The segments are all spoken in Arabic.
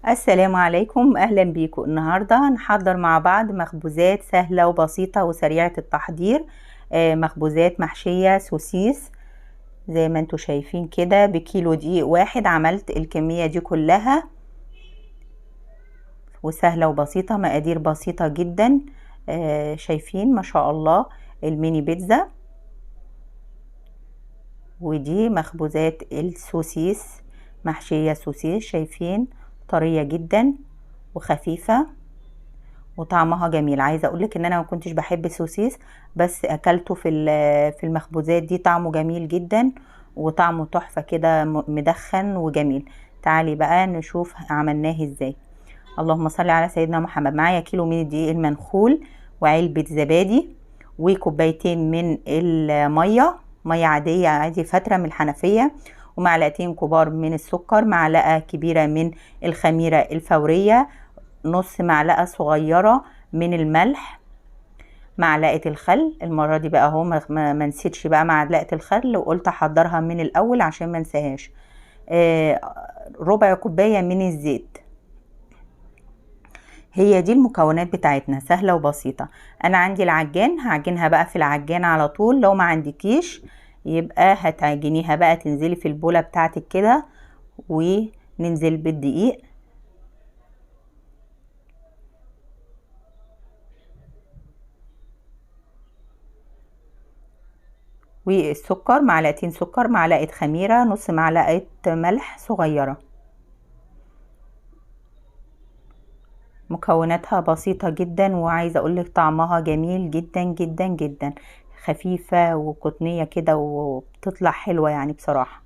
السلام عليكم، اهلا بيكم. النهارده هنحضر مع بعض مخبوزات سهله وبسيطه وسريعه التحضير. مخبوزات محشيه سوسيس زي ما انتوا شايفين كده. بكيلو دقيق واحد عملت الكميه دي كلها، وسهله وبسيطه، مقادير بسيطه جدا. شايفين ما شاء الله الميني بيتزا. ودي مخبوزات السوسيس، محشيه سوسيس، شايفين طريه جدا وخفيفه وطعمها جميل. عايزه اقولك ان انا ما كنتش بحب السوسيس، بس اكلته في المخبوزات دي، طعمه جميل جدا وطعمه تحفه كده، مدخن وجميل. تعالي بقى نشوف عملناه ازاي. اللهم صل على سيدنا محمد. معايا كيلو من الدقيق المنخول، وعلبه زبادي، وكوبايتين من الميه، ميه عاديه عادي فتره من الحنفيه، ومعلقتين كبار من السكر، معلقه كبيره من الخميره الفوريه، نص معلقة صغيرة من الملح، معلقة الخل. المرة دي بقى اهو ما نسيتش بقى معلقة الخل، وقلت احضرها من الاول عشان ما انساهاش. ربع كوباية من الزيت. هي دي المكونات بتاعتنا، سهلة وبسيطة. انا عندي العجان، هعجنها بقى في العجان على طول. لو ما عندكيش يبقى هتعجنيها بقى، تنزلي في البولة بتاعتك كده وننزل بالدقيق والسكر، معلقتين سكر، معلقة خميرة، نص معلقة ملح صغيرة. مكوناتها بسيطة جدا، وعايزة اقولك طعمها جميل جدا جدا جدا، خفيفة وقطنية كده وبتطلع حلوة يعني بصراحة.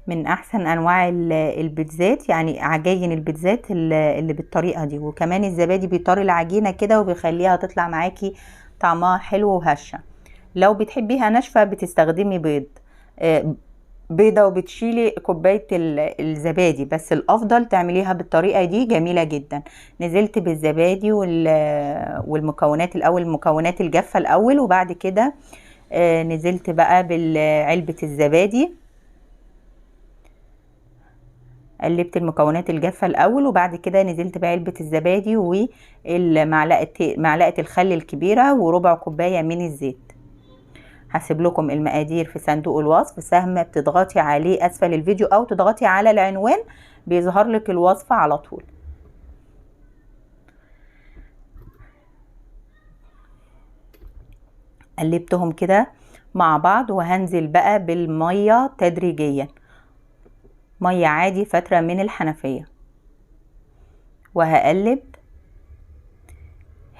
من احسن انواع البيتزات، يعني عجاين البيتزات اللي بالطريقة دي. وكمان الزبادي بيطري العجينة كده وبيخليها تطلع معاكي طعمها حلو وهشة. لو بتحبيها ناشفة بتستخدمي بيض، بيضة، وبتشيلي كوباية الزبادي، بس الافضل تعمليها بالطريقة دي، جميلة جدا. نزلت بالزبادي والمكونات الاول، المكونات الجافة الاول، وبعد كده نزلت بقى بعلبة الزبادي. قلبت المكونات الجافة الاول، وبعد كده نزلت بعلبة الزبادي معلقة الخل الكبيرة، وربع كوباية من الزيت. هسيب لكم المقادير في صندوق الوصف، سهم بتضغطي عليه اسفل الفيديو او تضغطي على العنوان بيظهر لك الوصفة على طول. قلبتهم كده مع بعض، وهنزل بقى بالمية تدريجيا، مية عادي فترة من الحنفية، وهقلب.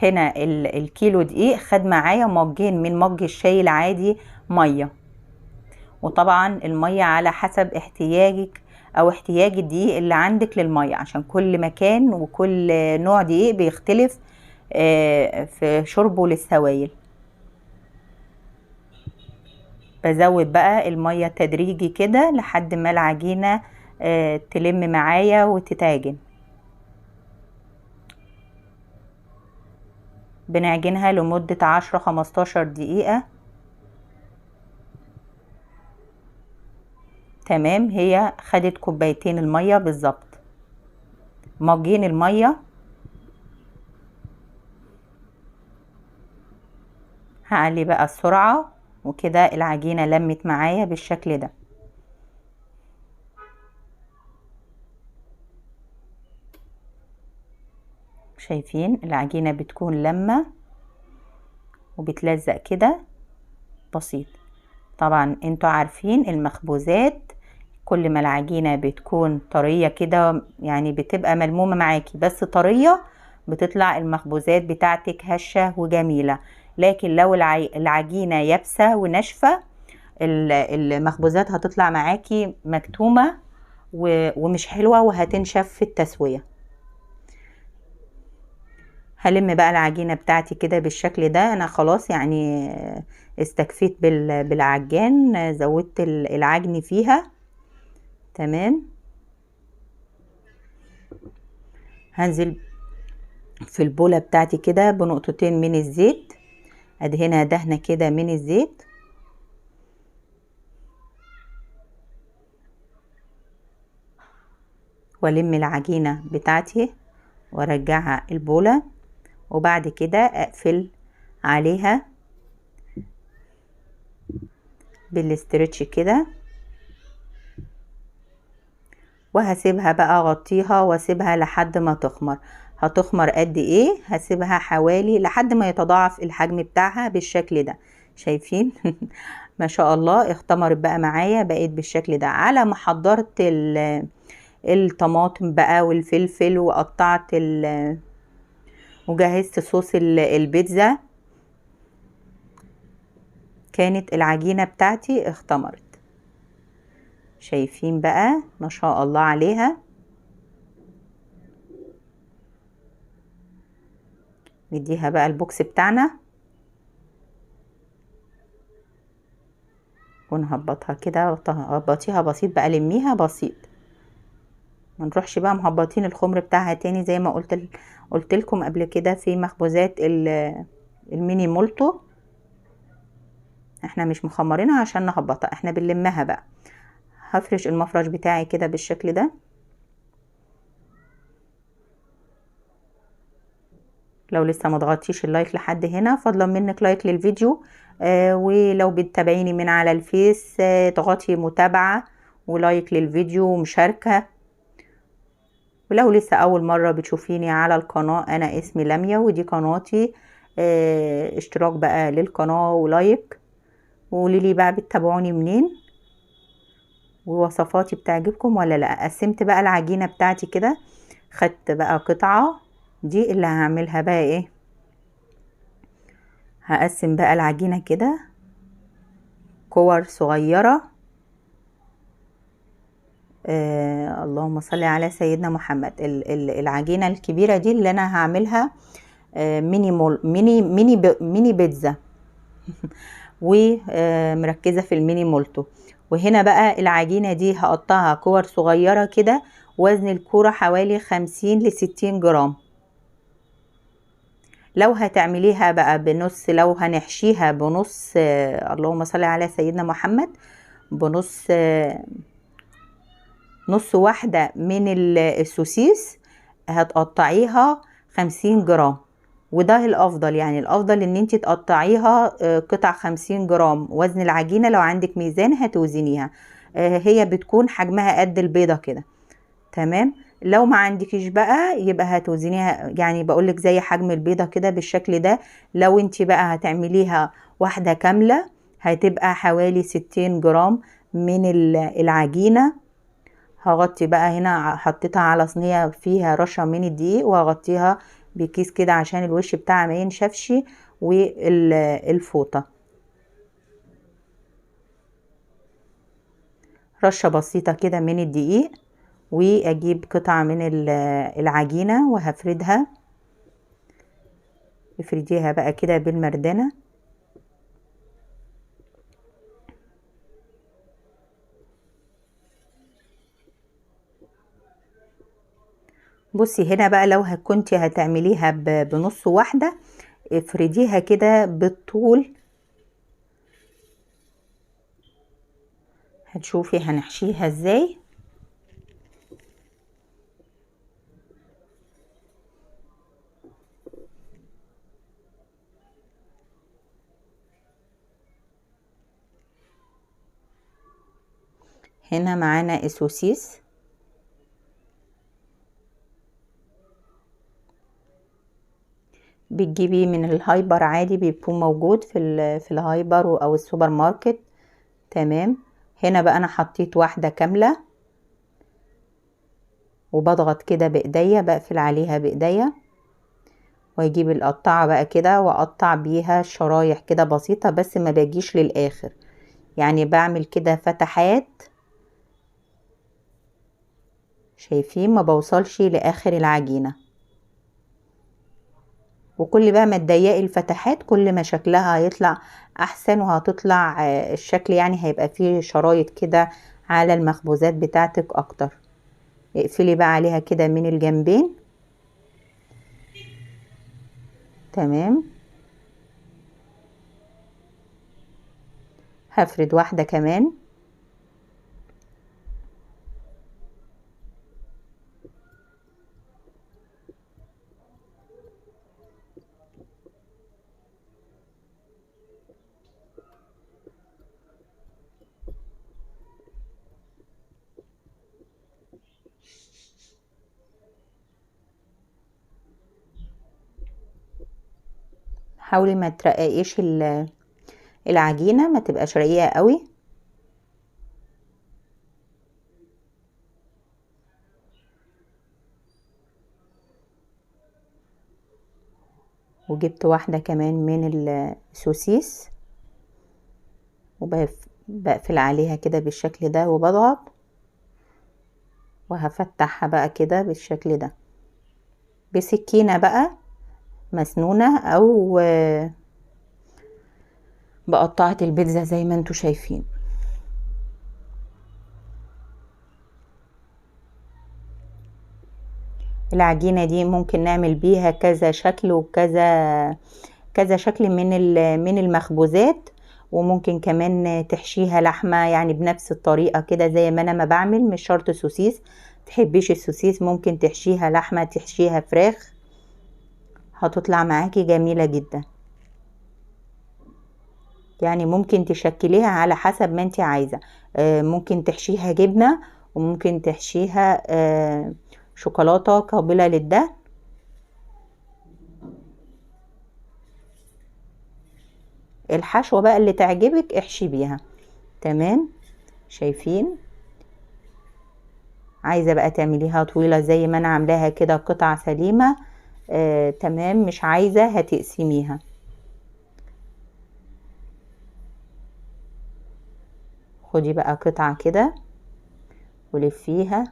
هنا الكيلو دقيق خد معايا مجين من مج الشاي العادي مية، وطبعا المية على حسب احتياجك او احتياج الدقيق اللي عندك للمية، عشان كل مكان وكل نوع دقيق بيختلف في شربه للسوائل. بزود بقى المية تدريجي كده لحد ما العجينة تلم معايا وتتعجن. بنعجنها لمدة 10-15 دقيقة. تمام، هي خدت كوبايتين المية بالظبط، مجين المية. هعلي بقى السرعة، وكده العجينة لمت معايا بالشكل ده. شايفين العجينة بتكون لمة وبتلزق كده بسيط. طبعا انتوا عارفين المخبوزات كل ما العجينة بتكون طرية كده، يعني بتبقى ملمومة معاكي بس طرية، بتطلع المخبوزات بتاعتك هشة وجميلة. لكن لو العجينة يابسة وناشفة، المخبوزات هتطلع معاكي مكتومة ومش حلوة، وهتنشف في التسوية. هلم بقى العجينة بتاعتي كده بالشكل ده. انا خلاص يعني استكفيت بالعجان، زودت العجن فيها. تمام، هنزل في البولة بتاعتي كده بنقطتين من الزيت، ادهنها دهنة كده من الزيت. والم العجينة بتاعتي وارجعها البولة، وبعد كده اقفل عليها بالاسترتش كده، وهسيبها بقى اغطيها واسيبها لحد ما تخمر. هتخمر قد ايه؟ هسيبها حوالي لحد ما يتضاعف الحجم بتاعها بالشكل ده. شايفين؟ ما شاء الله اختمرت بقى معايا، بقيت بالشكل ده. على ما حضرت الطماطم بقى والفلفل وقطعت وجهزت صوص البيتزا، كانت العجينة بتاعتي اختمرت. شايفين بقى ما شاء الله عليها. نديها بقى البوكس بتاعنا ونهبطها كده، هبطيها بسيط بقى، لميها بسيط، ما نروحش بقى مهبطين الخمر بتاعها تاني زي ما قلت لكم قبل كده في مخبوزات الميني مولتو. احنا مش مخمرينها عشان نهبطها، احنا بنلمها بقى. هفرش المفرش بتاعي كده بالشكل ده. لو لسه ما ضغطتيش اللايك لحد هنا، فضلا منك لايك للفيديو. ولو بتتابعيني من على الفيس، تضغطي متابعة ولايك للفيديو ومشاركة. ولو لسه اول مرة بتشوفيني على القناة، انا اسمي لميا ودي قناتي. اشتراك بقى للقناة ولايك، وقوليلي بقى بتتابعوني منين، ووصفاتي بتعجبكم ولا لا. قسمت بقى العجينة بتاعتي كده، خدت بقى قطعة دي اللي هعملها بقى ايه. هقسم بقى العجينة كده كور صغيرة. اللهم صل على سيدنا محمد. العجينة الكبيرة دي اللي انا هعملها ميني بيتزا ومركزة في الميني مولتو. وهنا بقى العجينة دي هقطعها كور صغيرة كده، وزن الكورة حوالي 50 ل60 جرام. لو هتعمليها بقى بنص، لو هنحشيها بنص، اللهم صل على سيدنا محمد، بنص، نص واحدة من السوسيس، هتقطعيها 50 جرام. وده الافضل، يعني الافضل ان انت تقطعيها قطع 50 جرام وزن العجينة. لو عندك ميزان هتوزنيها، هي بتكون حجمها قد البيضة كده. تمام. لو ما عندكيش بقى يبقى هتوزنيها، يعني بقولك زي حجم البيضة كده بالشكل ده. لو انت بقى هتعمليها واحدة كاملة، هتبقى حوالي 60 جرام من العجينة. هغطي بقى هنا، حطيتها على صينية فيها رشة من الدقيق، وهغطيها بكيس كده عشان الوش بتاعها ما ينشفش، والفوطة رشة بسيطة كده من الدقيق. واجيب قطعة من العجينة وهفردها. افرديها بقى كده بالمردانة. بصي هنا بقى، لو كنتي هتعمليها بنص واحدة، افرديها كده بالطول. هتشوفي هنحشيها ازاي. هنا معانا السوسيس، بتجيبيه من الهايبر عادي، بيكون موجود في الهايبر او السوبر ماركت. تمام. هنا بقى انا حطيت واحدة كاملة، وبضغط كده بايديا، بقفل عليها بايديا، واجيب القطعة بقى كده واقطع بيها شرايح كده بسيطة، بس ما باجيش للاخر، يعني بعمل كده فتحات. شايفين؟ ما بوصلش لاخر العجينة. وكل بقى ما تضيقي الفتحات، كل ما شكلها هيطلع احسن، وهتطلع الشكل يعني هيبقى فيه شرايط كده على المخبوزات بتاعتك اكتر. اقفلي بقى عليها كده من الجنبين. تمام. هفرد واحدة كمان. حاولي ما ترققيش العجينة، ما تبقاش رقيقة قوي. وجبت واحدة كمان من السوسيس وبقفل عليها كده بالشكل ده وبضغط، وهفتحها بقى كده بالشكل ده بسكينة بقى مسنونة او بقطعة البيتزا زي ما انتوا شايفين. العجينة دي ممكن نعمل بيها كذا شكل كذا شكل من المخبوزات، وممكن كمان تحشيها لحمة يعني بنفس الطريقة كده زي ما انا ما بعمل. مش شرط سوسيس، تحبيش السوسيس ممكن تحشيها لحمة، تحشيها فراخ، هتطلع معاكي جميلة جدا. يعني ممكن تشكليها على حسب ما انت عايزة. ممكن تحشيها جبنة، وممكن تحشيها شوكولاتة قابلة للدهن. الحشوة بقى اللي تعجبك احشي بيها. تمام، شايفين؟ عايزة بقى تعمليها طويلة زي ما انا عاملاها كده قطع سليمة، تمام. مش عايزة هتقسميها. خدي بقى قطعة كده ولفيها،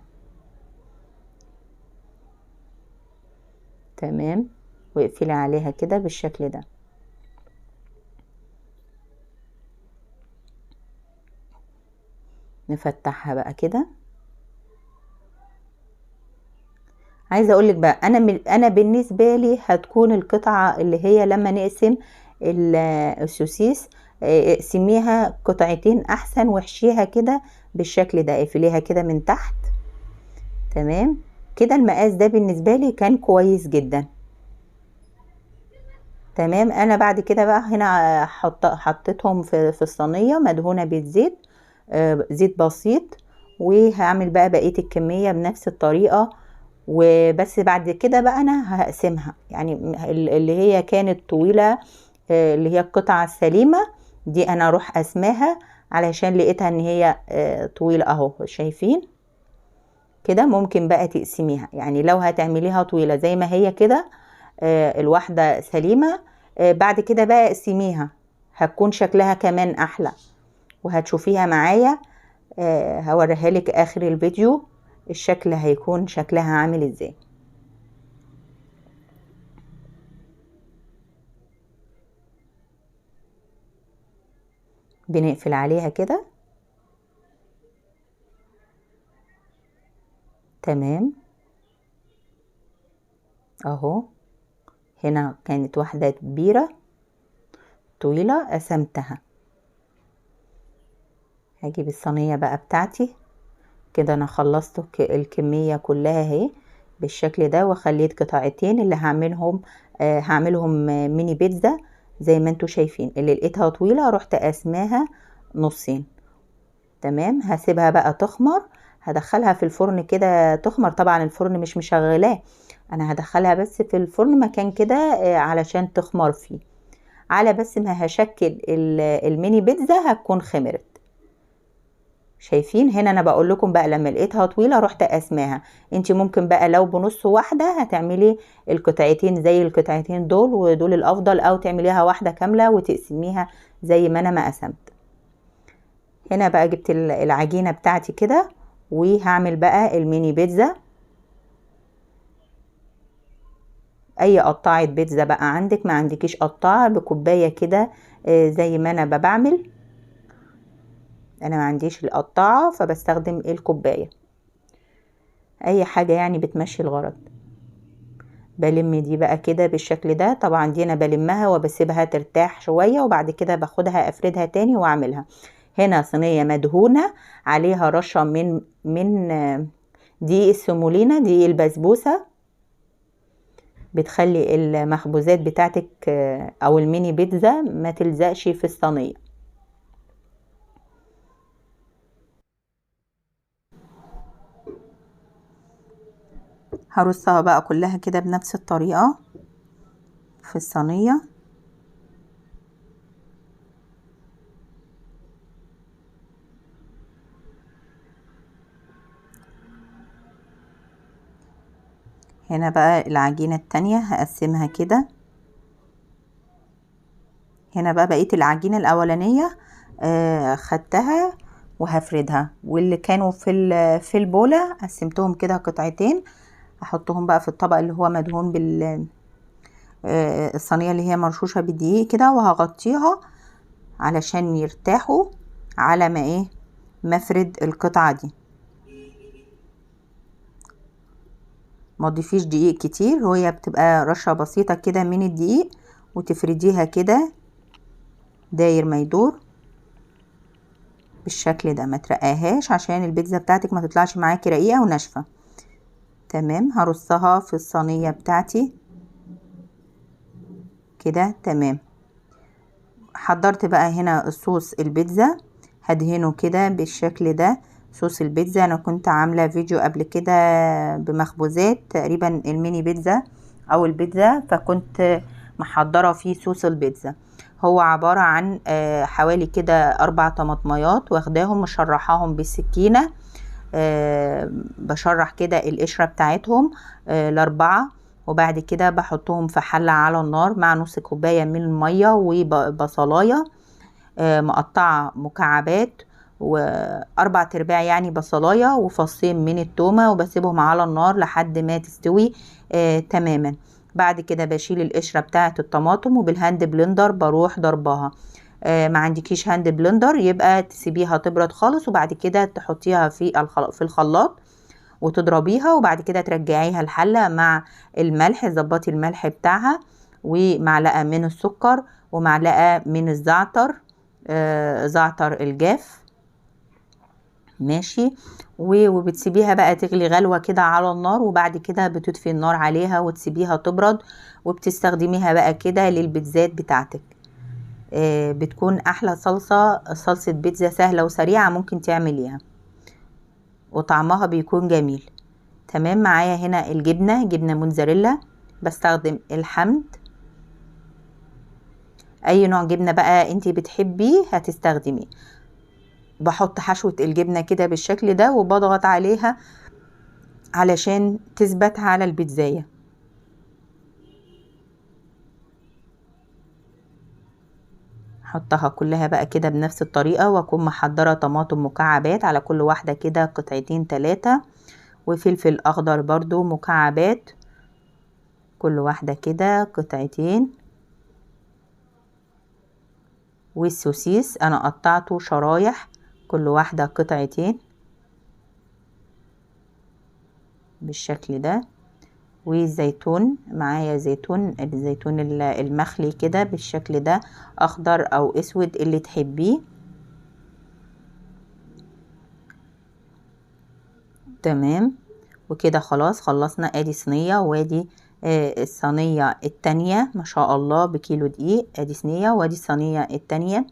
تمام، واقفلي عليها كده بالشكل ده. نفتحها بقى كده. عايزه اقولك بقى انا بالنسبه لي هتكون القطعه اللي هي لما نقسم السوسيس، اقسميها قطعتين احسن، واحشيها كده بالشكل ده، اقفليها كده من تحت. تمام كده، المقاس ده بالنسبه لي كان كويس جدا. تمام، انا بعد كده بقى هنا حطيتهم في الصينيه مدهونه بالزيت، زيت بسيط، وهعمل بقى بقيه الكميه بنفس الطريقه. وبس بعد كده بقى انا هقسمها، يعني اللي هي كانت طويله، اللي هي القطعه السليمه دي انا اروح قسماها علشان لقيتها ان هي طويله اهو. شايفين كده؟ ممكن بقى تقسميها، يعني لو هتعمليها طويله زي ما هي كده، الواحده سليمه، بعد كده بقى اقسميها، هتكون شكلها كمان احلى، وهتشوفيها معايا. هوريها لك اخر الفيديو الشكل هيكون شكلها عامل ازاي. بنقفل عليها كده. تمام اهو. هنا كانت واحدة كبيرة طويلة قسمتها. هجيب الصينية بقى بتاعتي كده، انا خلصت الكمية كلها اهي بالشكل ده، وخليت قطعتين اللي هعملهم ميني بيتزا زي ما انتوا شايفين. اللي لقيتها طويلة رحت قسماها نصين. تمام، هسيبها بقى تخمر، هدخلها في الفرن كده تخمر. طبعا الفرن مش مشغلاه، انا هدخلها بس في الفرن مكان كده علشان تخمر فيه، على بس ما هشكل الميني بيتزا هتكون خمرت. شايفين؟ هنا انا بقول لكم بقى لما لقيتها طويله رحت قسماها. انت ممكن بقى لو بنص واحده هتعملي القطعتين زي القطعتين دول، ودول الافضل، او تعمليها واحده كامله وتقسميها زي ما انا ما قسمت. هنا بقى جبت العجينه بتاعتي كده، وهعمل بقى الميني بيتزا. اي قطاعه بيتزا بقى عندك، ما عندكيش قطاعه بكوبايه كده زي ما انا بعمل. انا ما عنديش القطاعه فبستخدم الكوبايه، اي حاجه يعني بتمشي الغرض. بلم دي بقى كده بالشكل ده. طبعا دي انا بلمها وبسيبها ترتاح شويه، وبعد كده باخدها افردها تاني واعملها. هنا صينيه مدهونه عليها رشه من دي السمولينا، دي البسبوسه، بتخلي المخبوزات بتاعتك او الميني بيتزا ما تلزقش في الصينيه. هرصها بقى كلها كده بنفس الطريقه في الصينيه. هنا بقى العجينة التانية هقسمها كده. هنا بقى بقية العجينة الاولانية خدتها وهفردها، واللي كانوا في البولة قسمتهم كده قطعتين، احطهم بقى في الطبق اللي هو مدهون الصينية اللي هي مرشوشة بالدقيق كده، وهغطيها علشان يرتاحوا على ما ما افرد القطعة دي. ما تضيفيش دقيق كتير، وهي بتبقى رشة بسيطة كده من الدقيق، وتفرديها كده داير ما يدور بالشكل ده، ما ترقاهاش عشان البيتزا بتاعتك ما تطلعش معاكي رقيقة وناشفة. تمام، هرصها في الصينية بتاعتي كده. تمام، حضرت بقى هنا الصوص البيتزا، هدهنه كده بالشكل ده. صوص البيتزا انا كنت عاملة فيديو قبل كده بمخبوزات تقريبا الميني بيتزا او البيتزا، فكنت محضرة فيه صوص البيتزا. هو عبارة عن حوالي كده 4 طماطميات، واخداهم مشرحاهم بالسكينة. بشرح كده القشرة بتاعتهم ال4، وبعد كده بحطهم في حلة على النار مع نص كوباية من المية، وبصلاية مقطعة مكعبات، و4/4 يعني بصلاية، وفصين من التومة، وبسيبهم على النار لحد ما تستوي تماما. بعد كده بشيل القشرة بتاعة الطماطم، وبالهاند بلندر بروح ضربها. ما عندكيش هاند بلندر يبقى تسيبيها تبرد خالص، وبعد كده تحطيها في الخلاط وتضربيها، وبعد كده ترجعيها الحلة مع الملح. ظبطي الملح بتاعها، ومعلقة من السكر، ومعلقة من الزعتر، زعتر الجاف. ماشي، وبتسيبيها بقى تغلي غلوة كده على النار، وبعد كده بتطفي النار عليها وتسيبيها تبرد، وبتستخدميها بقى كده للبيتزات بتاعتك. بتكون احلى صلصة بيتزا سهلة وسريعة ممكن تعمليها، وطعمها بيكون جميل. تمام، معايا هنا جبنة موتزاريلا، بستخدم الحمد. اي نوع جبنة بقى انتي بتحبيه هتستخدميه. بحط حشوة الجبنة كده بالشكل ده، وبضغط عليها علشان تثبت على البيتزاية. حطها كلها بقى كده بنفس الطريقة، واكون محضرة طماطم مكعبات على كل واحدة كده 2-3 وفلفل اخضر برضو مكعبات، كل واحدة كده 2. والسوسيس انا قطعته شرايح، كل واحدة 2 بالشكل ده. والزيتون معايا الزيتون المخلي كده بالشكل ده، اخضر او اسود اللي تحبيه. تمام، وكده خلاص خلصنا. ادي صينية، وادي الصينية التانية ما شاء الله بكيلو دقيق. ادي صينية، وادي الصينية التانية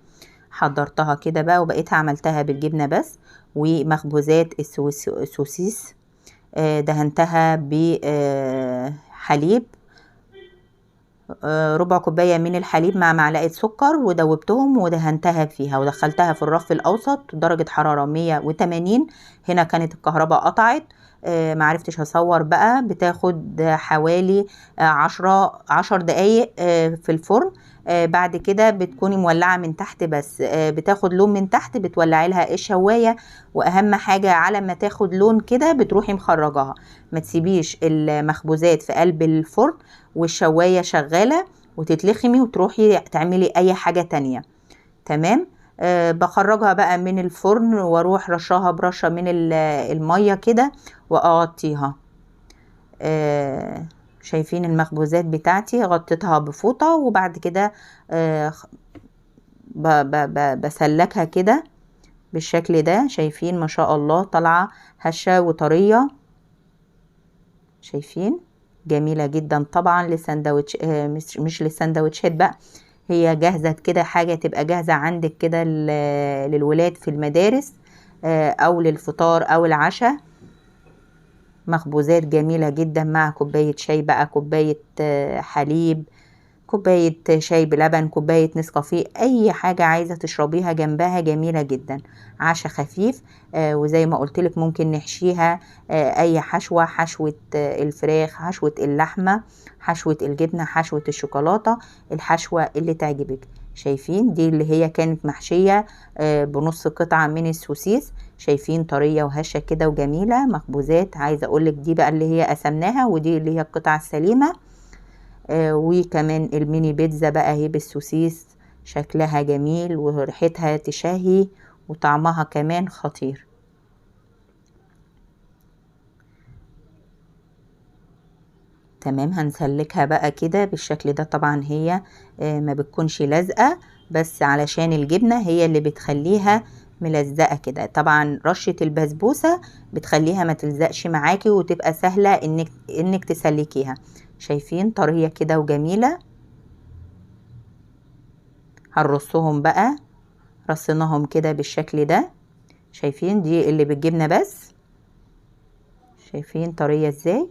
حضرتها كده بقى، وبقيتها عملتها بالجبنة بس. ومخبوزات السوسيس دهنتها بحليب، 1/4 كوباية من الحليب مع معلقة سكر، ودوبتهم ودهنتها فيها، ودخلتها في الرف الأوسط درجة حرارة 180. هنا كانت الكهرباء قطعت، معرفتش اصور بقى. بتاخد حوالي 10 دقايق في الفرن. بعد كده بتكوني مولعة من تحت بس، بتاخد لون من تحت بتولعي لها الشواية. واهم حاجة على ما تاخد لون كده بتروحي مخرجاها، ما تسيبيش المخبوزات في قلب الفرن والشواية شغالة وتتلخمي وتروحي تعملي اي حاجة تانية. تمام، بخرجها بقى من الفرن، واروح رشاها برشة من المية كده، واغطيها. شايفين المخبوزات بتاعتي غطيتها بفوطة، وبعد كده بسلكها كده بالشكل ده. شايفين ما شاء الله طالعة هشة وطرية، شايفين جميلة جدا طبعا لساندوتش، مش للساندوتشات بقى، هي جاهزة كده، حاجة تبقى جاهزة عندك كده للولاد في المدارس او للفطار او العشاء. مخبوزات جميلة جدا مع كوباية شاي بقى، كوباية حليب، كوباية شاي بلبن، كوباية نسكافيه، اي حاجة عايزة تشربيها جنبها جميلة جدا. عشاء خفيف. وزي ما قلتلك ممكن نحشيها اي حشوة، حشوة الفراخ، حشوة اللحمة، حشوة الجبنة، حشوة الشوكولاتة، الحشوة اللي تعجبك. شايفين دي اللي هي كانت محشية بنص قطعة من السوسيس. شايفين طرية وهشة كده وجميلة. مخبوزات عايزة اقولك دي بقى اللي هي قسمناها، ودي اللي هي القطعة السليمة. وكمان الميني بيتزا بقى اهي بالسوسيس، شكلها جميل وريحتها تشهي وطعمها كمان خطير. تمام، هنسلكها بقى كده بالشكل ده. طبعا هي ما بتكونش لازقة، بس علشان الجبنة هي اللي بتخليها ملزقة كده. طبعا رشة البسبوسة بتخليها ما تلزقش معاكي وتبقى سهلة انك تسلكيها. شايفين طرية كده وجميلة. هنرصهم بقى، رصيناهم كده بالشكل ده. شايفين دي اللي بالجبنة بس. شايفين طرية ازاي،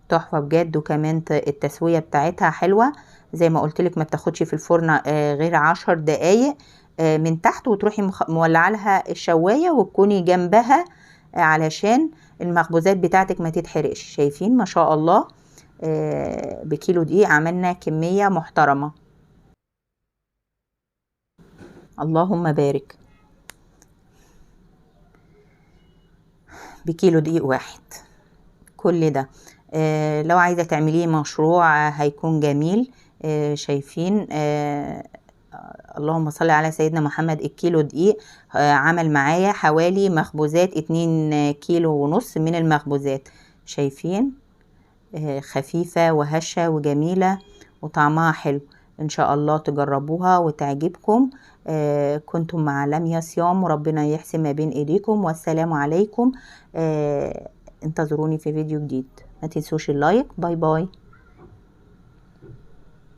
تحفة بجد. وكمان التسوية بتاعتها حلوة. زي ما قلتلك ما بتاخدش في الفرن غير 10 دقايق من تحت، وتروحي مولعة لها الشواية وتكوني جنبها علشان المخبوزات بتاعتك ما تتحرقش. شايفين ما شاء الله بكيلو دقيق عملنا كمية محترمة. اللهم بارك. بكيلو دقيق واحد كل ده. لو عايزة تعمليه مشروع هيكون جميل. شايفين اللهم صل على سيدنا محمد. الكيلو دقيق عمل معايا حوالي مخبوزات 2,5 كيلو من المخبوزات. شايفين خفيفة وهشة وجميلة وطعمها حلو. ان شاء الله تجربوها وتعجبكم. كنتم مع لميا صيام، وربنا يحسن ما بين ايديكم. والسلام عليكم. انتظروني في فيديو جديد. ما تنسوش اللايك. باي باي.